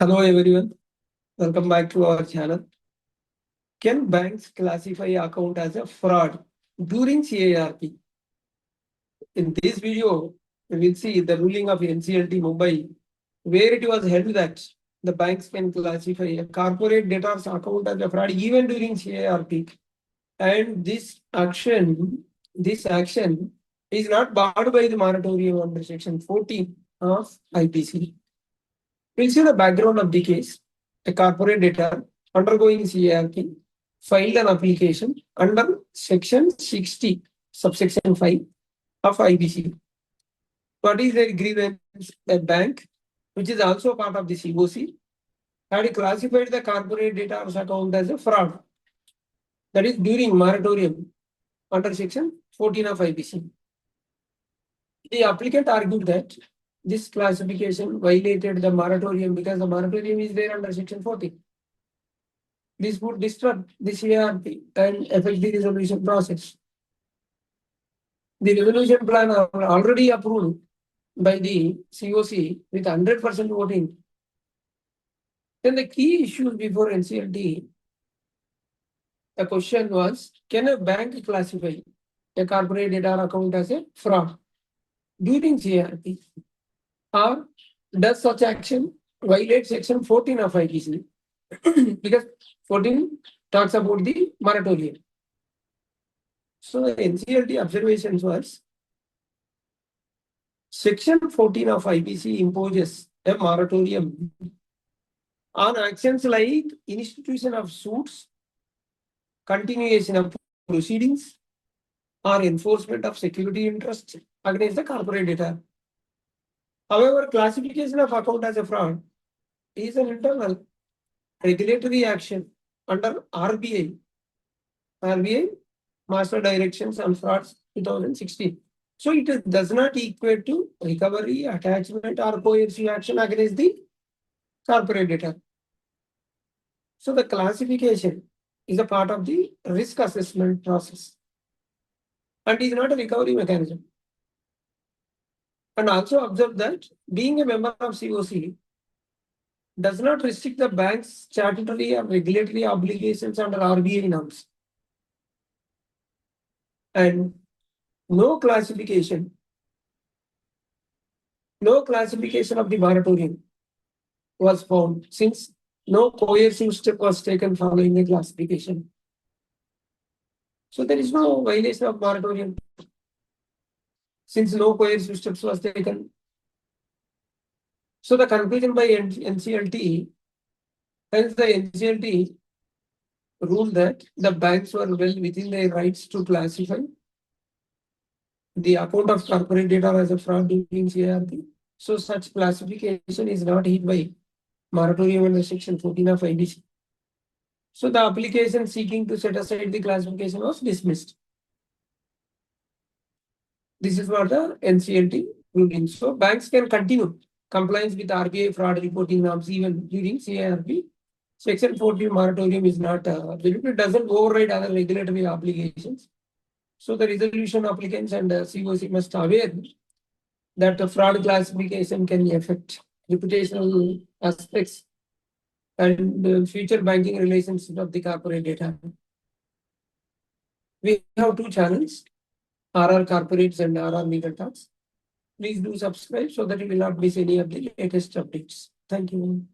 Hello everyone, welcome back to our channel. Can banks classify account as a fraud during CIRP? In this video, we will see the ruling of NCLT Mumbai, where it was held that the banks can classify a corporate debtor's account as a fraud even during CIRP. And this action is not barred by the moratorium under section 14 of IPC. We'll see the background of the case. A corporate debtor undergoing CIRP filed an application under section 60, subsection 5 of IBC. What is the grievance? A bank, which is also part of the CoC, had classified the corporate debtor's account as a fraud. That is during moratorium under section 14 of IBC. The applicant argued that this classification violated the moratorium because the moratorium is there under section 14. This would disrupt the CIRP and affect the resolution process. The resolution plan are already approved by the CoC with 100% voting. Then the key issues before NCLT, the question was, can a bank classify a corporate debtor account as a fraud during CIRP? Or does such action violate section 14 of IPC? Because 14 talks about the moratorium. So the NCLT observations was, section 14 of IPC imposes a moratorium on actions like institution of suits, continuation of proceedings, or enforcement of security interests against the corporate debtor. However, classification of account as a fraud is an internal regulatory action under RBI Master Directions on Frauds 2016. So it does not equate to recovery, attachment, or coercive action against the corporate debtor. So the classification is a part of the risk assessment process and is not a recovery mechanism. And also observe that being a member of CoC does not restrict the bank's statutory or regulatory obligations under RBI norms. And no classification of the moratorium was found since no coercive step was taken following the classification. So there is no violation of moratorium since no coercive steps was taken. So the conclusion by NCLT, hence the NCLT ruled that the banks were well within their rights to classify the account of corporate debtor as a fraud during CIRP. So such classification is not hit by moratorium under section 14 of IBC. So the application seeking to set aside the classification was dismissed. This is what the NCLT ruling. So banks can continue compliance with RBI fraud reporting norms even during CIRP. Section 14 moratorium is not, it doesn't override other regulatory obligations. So the resolution applicants and CoC must aware that the fraud classification can affect reputational aspects and future banking relationship of the corporate debtor. We have two channels, RR Corporates and RR Legal Talks. Please do subscribe so that you will not miss any of the latest updates. Thank you.